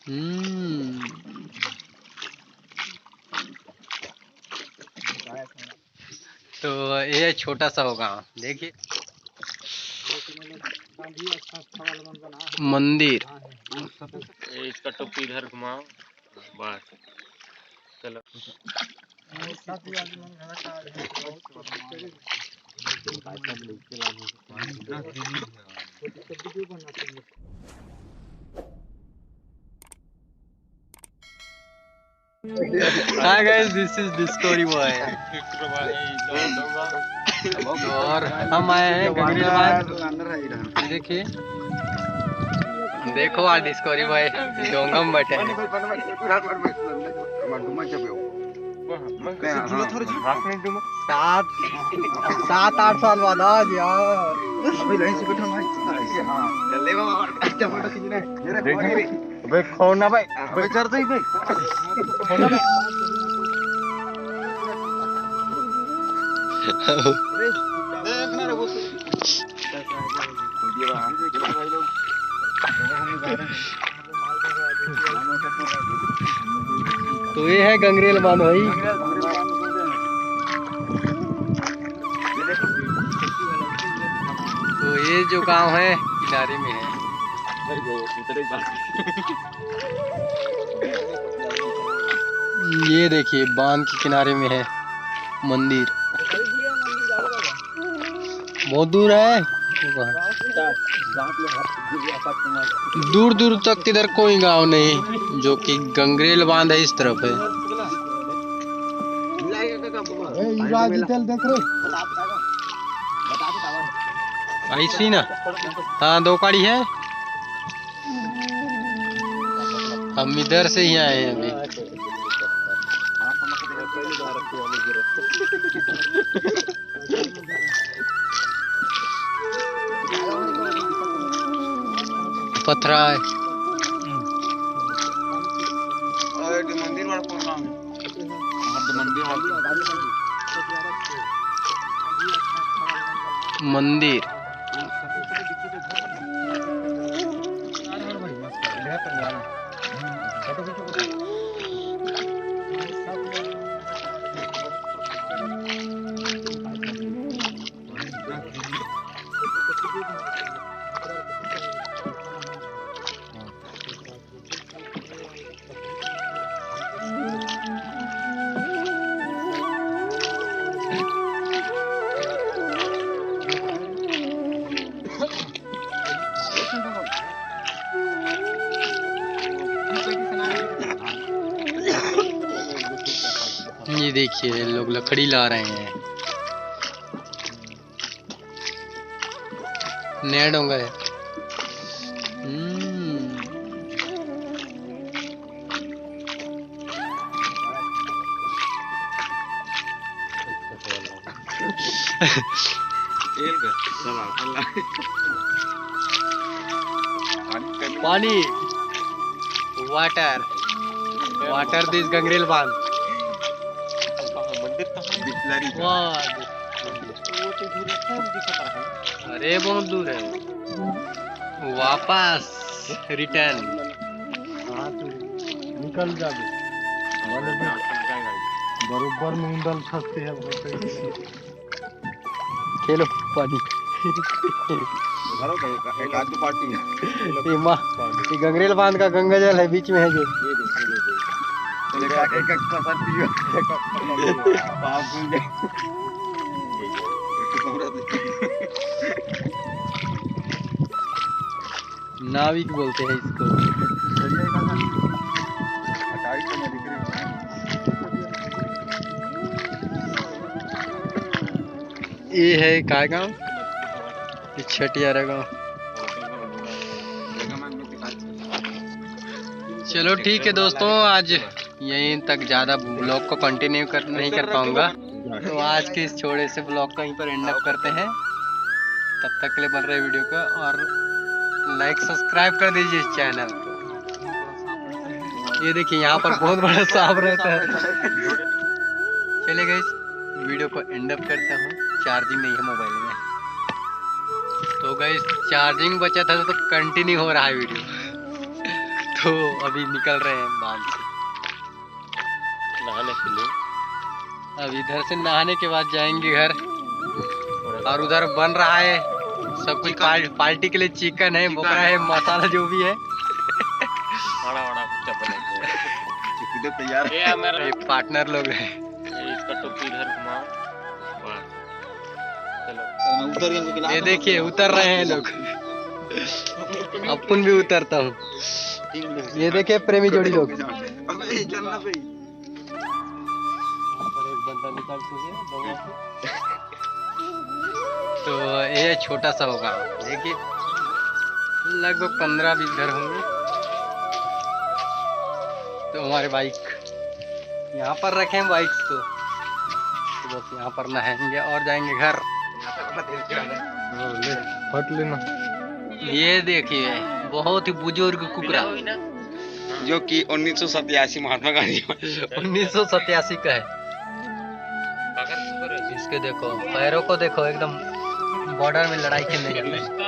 हम्म। तो ये छोटा सा होगा, देखिए मंदिर। इसका टोपी इधर घुमाओ, बस चलो। Hi guys, this is Discovery Boy। और हम आए हैं गंगरेल बांध। देखिए, देखो आज डिस्कवरी बॉय डोंगा में बैठे हैं। 7-8 साल बाद आज यार। भाई खोना भाई, भाई चढ़ जाई भाई, खोना भाई। देखना रे वो तो ये है गंगरेल बांध भाई। तो ये जो गांव है किनारे में है। ये देखिए बांध के किनारे में है मंदिर। बहुत दूर है, दूर दूर तक इधर कोई गांव नहीं, जो कि गंगरेल बांध है इस तरफ है। ऐसी ना, हाँ 2 गाड़ी है। हम इधर से ही आए हैं अभी। पथरा है। मंदिर ये देखिए लोग लकड़ी ला रहे हैं। नया डोंगा है। पानी वाटर वाटर दिस गंगरेल बांध। अरे बहुत दूर है, वापस रिटर्न निकल जाबे बरोबर में उंडल फंसते हैं। खेलो पानी। एक आध पार्टी है। ये गंगरेल बांध का गंगा जल है, बीच में है जो। नाविक बोलते हैं इसको। ये है का गाँव, छठियारा गाँव। चलो ठीक है दोस्तों, आज यहीं तक, ज़्यादा ब्लॉग को कंटिन्यू नहीं कर पाऊंगा, तो आज के इस छोटे से ब्लॉग को यहीं पर एंड अप करते हैं। तब तक के लिए बन रहे वीडियो का, और लाइक सब्सक्राइब कर दीजिए इस चैनल को। ये देखिए यहाँ पर बहुत बड़ा सांप रहता है। चलिए गाइस, वीडियो को एंड अप करता हूँ। चार्जिंग नहीं है मोबाइल में, तो गाइस चार्जिंग बचा था तो कंटिन्यू हो रहा है वीडियो। तो अभी निकल रहे हैं बांध से नहाने के लिए। अब इधर से नहाने के बाद जाएंगे घर। और उधर बन रहा है सब कुछ पार्टी के लिए चिकन है, बोकरा है, मसाला जो भी है। तैयार ये मेरे पार्टनर लोग हैं। इसका टोपी इधर घुमाओ। ये देखिए उतर रहे हैं लोग। अपन भी उतरता हूँ। ये देखिए प्रेमी जोड़ी लोग। एक बंदा निकाल तो ये छोटा सा होगा, देखिए लगभग 15-20 घर होंगे। तो हमारे बाइक यहाँ पर रखे हैं बाइक्स को, तो बस यहाँ पर नहाएंगे और जाएंगे घर। हट लेना। ये देखिए बहुत ही बुजुर्ग कुकरा जो कि 1987 महात्मा गांधी 1987 का है। इसके देखो पैरों को देखो, एकदम बॉर्डर में लड़ाई खेलने जाते हैं।